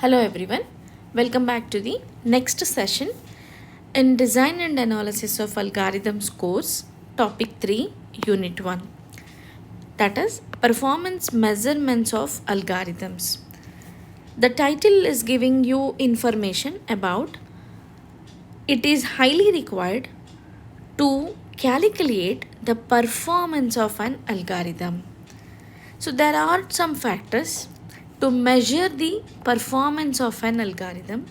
Hello everyone, welcome back to the next session in Design and Analysis of Algorithms course, Topic 3, Unit 1, that is Performance Measurements of Algorithms. The title is giving you information about it is highly required to calculate the performance of an algorithm. So there are some factors to measure the performance of an algorithm.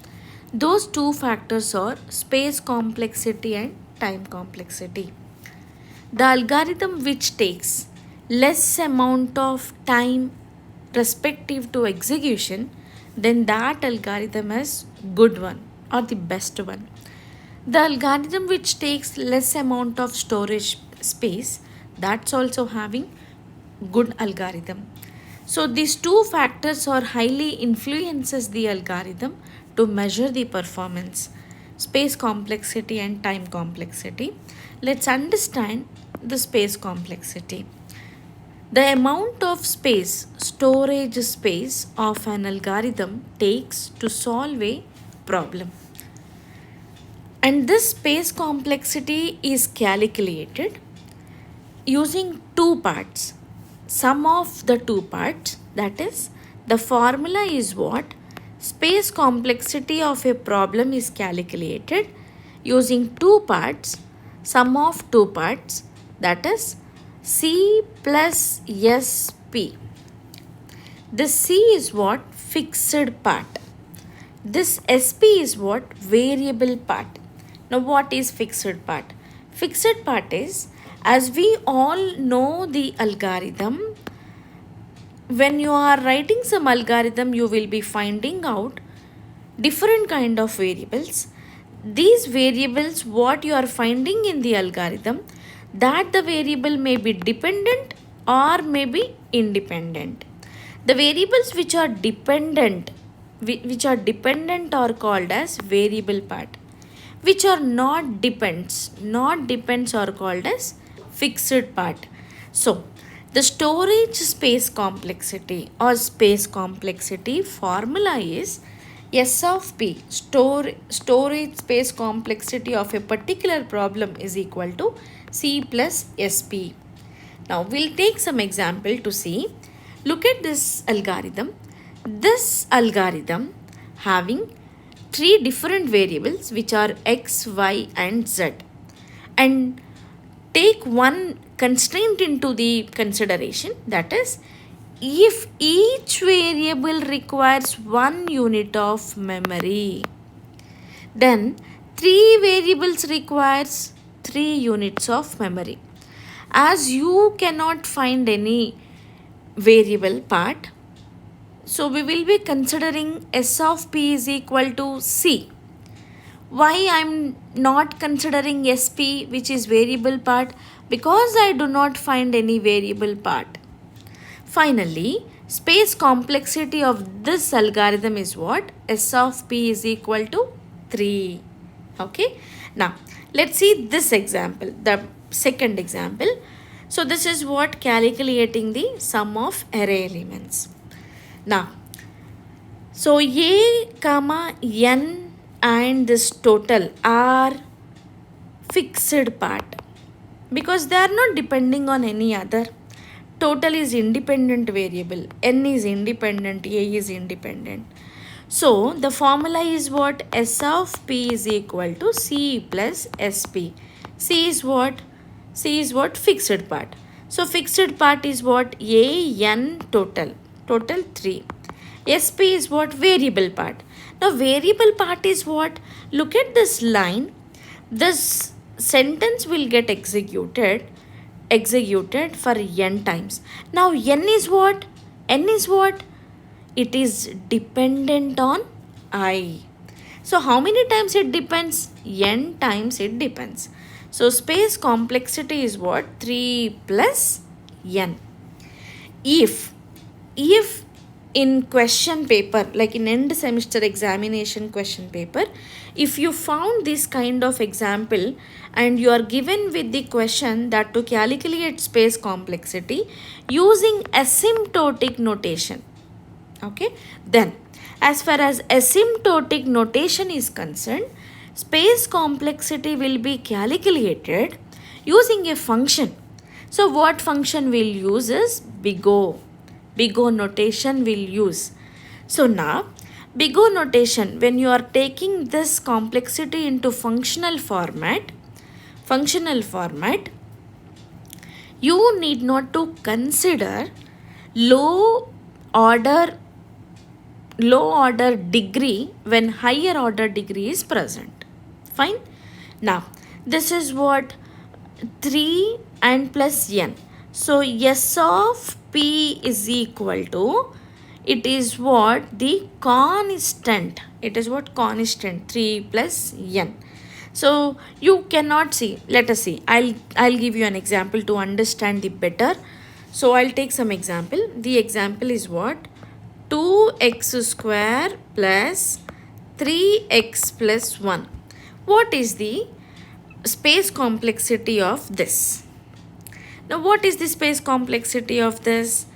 Those two factors are space complexity and time complexity. The algorithm which takes less amount of time respective to execution, then that algorithm is good one or the best one. The algorithm which takes less amount of storage space, that's also having good algorithm. So these two factors are highly influences the algorithm to measure the performance, space complexity and time complexity. Let's understand the space complexity. The amount of space, storage space of an algorithm takes to solve a problem. And this space complexity is calculated using two parts. Sum of the two parts, that is, the formula is what? Space complexity of a problem is calculated using two parts, sum of two parts, that is C plus SP. This C is what? Fixed part. This SP is what? Variable part. Now what is fixed part? Fixed part is, as we all know the algorithm, when you are writing some algorithm, you will be finding out different kind of variables. These variables, what you are finding in the algorithm, that the variable may be dependent or may be independent. The variables which are dependent are called as variable part. Which are not depends are called as fixed part. So the storage space complexity or space complexity formula is S of P, storage space complexity of a particular problem is equal to C plus SP. Now we'll take some example to see. Look at this algorithm. This algorithm having three different variables which are x, y and z, and take one constraint into the consideration, that is, if each variable requires 1 unit of memory, then 3 variables requires 3 units of memory. As you cannot find any variable part, so we will be considering S of P is equal to C. Why I am not considering SP, which is variable part? Because I do not find any variable part. Finally, space complexity of this algorithm is what? S of P is equal to 3. Okay. Now, let's see this example, the second example. So, this is what? Calculating the sum of array elements. Now, so A, comma, N and this total are fixed part because they are not depending on any other. Total is independent variable, N is independent, A is independent. So the formula is what? S of P is equal to C plus SP. C is what? C is what? Fixed part. So fixed part is what? A, N total. Total 3. SP is what? Variable part. Now variable part is what? Look at this line. This sentence will get executed for n times. Now n is what? N is what? It is dependent on I. So how many times it depends? N times it depends. So space complexity is what? 3 plus n. If in question paper, like in end semester examination question paper, if you found this kind of example and you are given with the question that to calculate space complexity using asymptotic notation, Okay, then as far as asymptotic notation is concerned, space complexity will be calculated using a function. So what function we'll use is big O. Big O notation we'll use. So now big O notation, when you are taking this complexity into functional format, you need not to consider low order degree when higher order degree is present. Fine. Now this is what 3 and plus n. So s of p is equal to, it is what the constant, it is what constant 3 plus n. So you cannot see, let us see, I'll give you an example to understand the better. So I'll take some example. The example is what? 2x square plus 3x plus 1. What is the space complexity of this? Now what is the space complexity of this?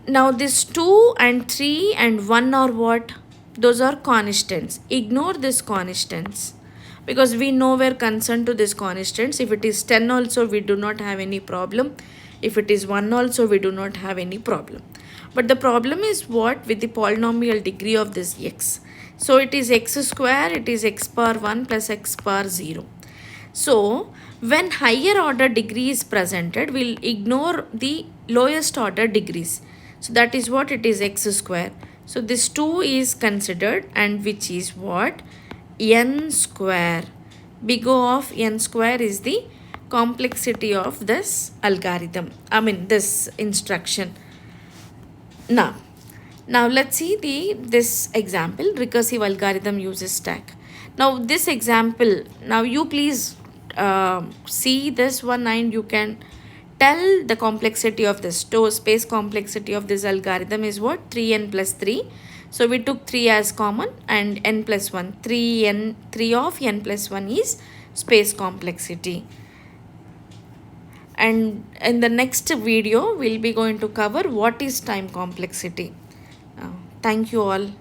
Now this 2 and 3 and 1 are what? Those are constants. Ignore this constants because we know we're concerned to this constants. If it is 10 also, we do not have any problem. If it is 1 also, we do not have any problem. But the problem is what? With the polynomial degree of this x. So it is x square, it is x power 1 plus x power 0. So when higher order degree is presented, we'll ignore the lowest order degrees. So that is what? It is x square. So this 2 is considered, and which is what? N square. Big O of n square is the complexity of this algorithm. This instruction. Now let's see this example. Recursive algorithm uses stack. Now this example, now you please see this one and you can tell the complexity of this. Space complexity of this algorithm is what? 3n plus 3. So we took 3 as common and n plus 1. 3 of n plus 1 is space complexity. And in the next video, we'll be going to cover what is time complexity. Thank you all.